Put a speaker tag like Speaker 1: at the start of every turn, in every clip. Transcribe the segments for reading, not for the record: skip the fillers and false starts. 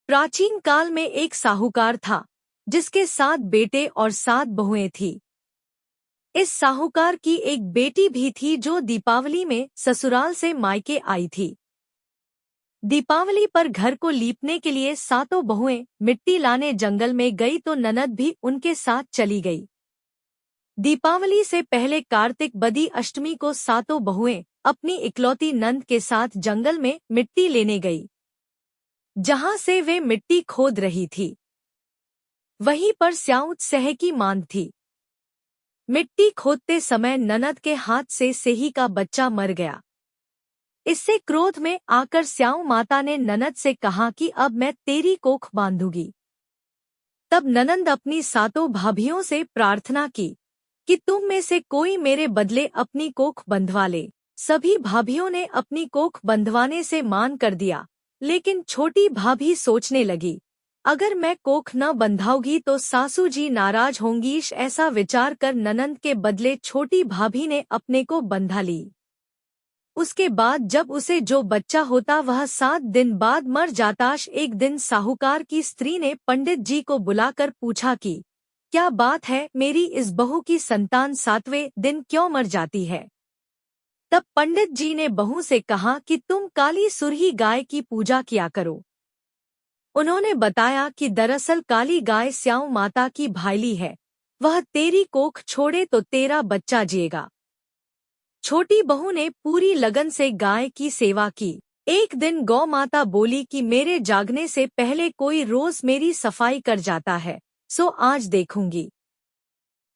Speaker 1: प्राचीन काल में एक साहूकार था जिसके 7 बेटे और 7 बहुएं थी। इस साहूकार की एक बेटी भी थी जो दीपावली में ससुराल से मायके आई थी। दीपावली पर घर को लीपने के लिए 7 बहुएं मिट्टी लाने जंगल में गई तो ननद भी उनके साथ चली गई। दीपावली से पहले कार्तिक बदी अष्टमी को 7 बहुएं अपनी इकलौती नंद के साथ जंगल में मिट्टी लेने गई। जहां से वे मिट्टी खोद रही थी वहीं पर स्याऊ सह की मांद थी। मिट्टी खोदते समय ननद के हाथ से सेही का बच्चा मर गया। इससे क्रोध में आकर स्याऊ माता ने ननद से कहा कि अब मैं तेरी कोख बांधूंगी। तब ननंद अपनी 7 भाभियों से प्रार्थना की कि तुम में से कोई मेरे बदले अपनी कोख बंधवा ले। सभी भाभियों ने अपनी कोख बंधवाने से मान कर दिया, लेकिन छोटी भाभी सोचने लगी, अगर मैं कोख न बंधाऊंगी तो सासू जी नाराज होंगी। ऐसा विचार कर ननंद के बदले छोटी भाभी ने अपने को बंधा ली। उसके बाद जब उसे जो बच्चा होता वह 7 दिन बाद मर जाता। एक दिन साहूकार की स्त्री ने पंडित जी को बुलाकर पूछा कि क्या बात है, मेरी इस बहू की संतान 7वें दिन क्यों मर जाती है। तब पंडित जी ने बहू से कहा कि तुम काली सुरही गाय की पूजा किया करो। उन्होंने बताया कि दरअसल काली गाय स्याऊ माता की भाईली है, वह तेरी कोख छोड़े तो तेरा बच्चा जिएगा। छोटी बहू ने पूरी लगन से गाय की सेवा की। एक दिन गौ माता बोली कि मेरे जागने से पहले कोई रोज मेरी सफाई कर जाता है, सो आज देखूंगी।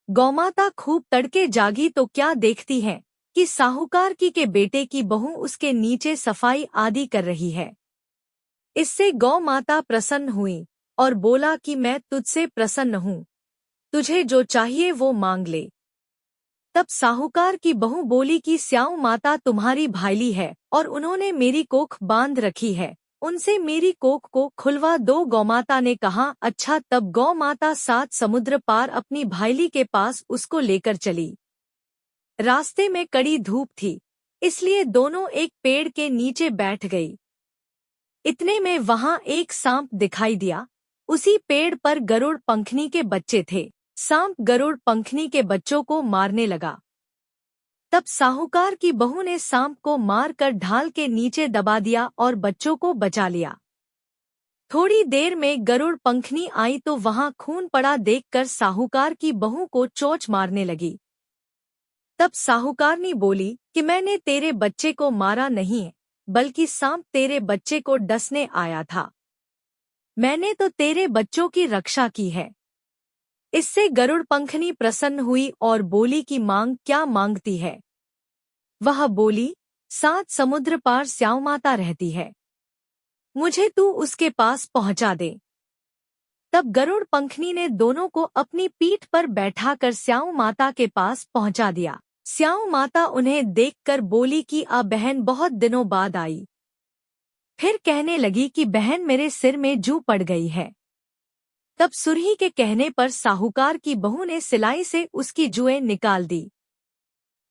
Speaker 1: गौमाता खूब तड़के जागी तो क्या देखती है कि साहूकार की के बेटे की बहू उसके नीचे सफाई आदि कर रही है। इससे गौ माता प्रसन्न हुई और बोला कि मैं तुझसे प्रसन्न हूँ, तुझे जो चाहिए वो मांग ले। तब साहूकार की बहू बोली कि स्याऊ माता तुम्हारी भाईली है और उन्होंने मेरी कोख बांध रखी है, उनसे मेरी कोख को खुलवा दो। गौमाता ने कहा अच्छा। तब गौ माता 7 समुद्र पार अपनी भाईली के पास उसको लेकर चली। रास्ते में कड़ी धूप थी, इसलिए दोनों एक पेड़ के नीचे बैठ गई। इतने में वहां एक सांप दिखाई दिया। उसी पेड़ पर गरुड़ पंखनी के बच्चे थे। सांप गरुड़ पंखनी के बच्चों को मारने लगा। तब साहूकार की बहू ने सांप को मारकर ढाल के नीचे दबा दिया और बच्चों को बचा लिया। थोड़ी देर में गरुड़ पंखनी आई तो वहां खून पड़ा देखकर साहूकार की बहू को चोंच मारने लगी। तब साहूकारनी बोली कि मैंने तेरे बच्चे को मारा नहीं, बल्कि सांप तेरे बच्चे को डसने आया था। मैंने तो तेरे बच्चों की रक्षा की है। इससे गरुड़ पंखनी प्रसन्न हुई और बोली कि मांग क्या मांगती है। वह बोली 7 समुद्र पार स्याऊ माता रहती है, मुझे तू उसके पास पहुंचा दे। तब गरुड़ पंखनी ने दोनों को अपनी पीठ पर बैठाकर स्याऊ माता के पास पहुंचा दिया। स्याऊ माता उन्हें देखकर बोली कि आ बहन बहुत दिनों बाद आई। फिर कहने लगी कि बहन मेरे सिर में जू पड़ गई है। तब सुरही के कहने पर साहूकार की बहू ने सिलाई से उसकी जुएं निकाल दी।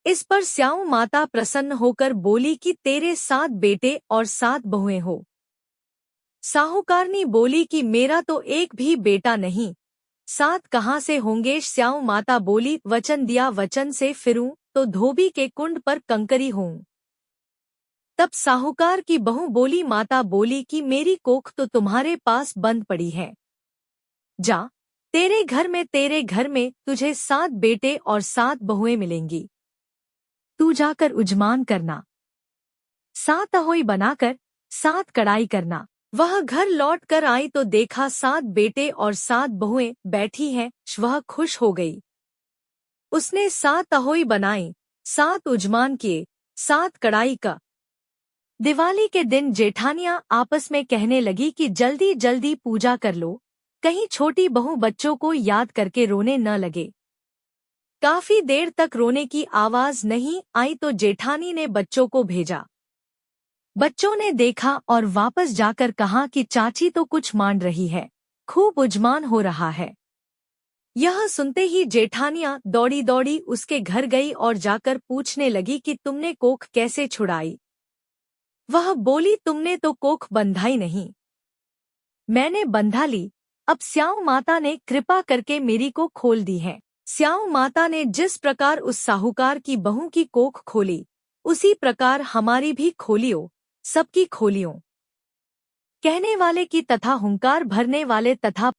Speaker 1: इस पर स्याऊ माता प्रसन्न होकर बोली कि तेरे 7 बेटे और 7 बहुएं हो। साहूकारनी बोली कि मेरा तो एक भी बेटा नहीं, 7 कहाँ से होंगे। स्याऊ माता बोली वचन दिया, वचन से फिरूं तो धोबी के कुंड पर कंकरी होऊं। तब साहूकार की बहू बोली, माता बोली कि मेरी कोख तो तुम्हारे पास बंद पड़ी है, जा तेरे घर में तुझे 7 बेटे और 7 बहुएं मिलेंगी। तू जाकर उजमान करना, 7 अहोई बनाकर 7 कड़ाई करना। वह घर लौट कर आई तो देखा 7 बेटे और 7 बहुएं बैठी हैं। वह खुश हो गई। उसने 7 अहोई बनाई, 7 उजमान किए, 7 कड़ाई का। दिवाली के दिन जेठानियां आपस में कहने लगी कि जल्दी जल्दी पूजा कर लो, कहीं छोटी बहू बच्चों को याद करके रोने न लगे। काफी देर तक रोने की आवाज नहीं आई तो जेठानी ने बच्चों को भेजा। बच्चों ने देखा और वापस जाकर कहा कि चाची तो कुछ मान रही है, खूब उजमान हो रहा है। यह सुनते ही जेठानियां दौड़ी दौड़ी उसके घर गई और जाकर पूछने लगी कि तुमने कोख कैसे छुड़ाई। वह बोली तुमने तो कोख बंधाई नहीं। मैंने बंधा ली, अब स्याऊ माता ने कृपा करके मेरी को खोल दी है। स्याऊ माता ने जिस प्रकार उस साहूकार की बहू की कोख खोली, उसी प्रकार हमारी भी खोलियो, सबकी खोलियो। कहने वाले की तथा हुंकार भरने वाले तथा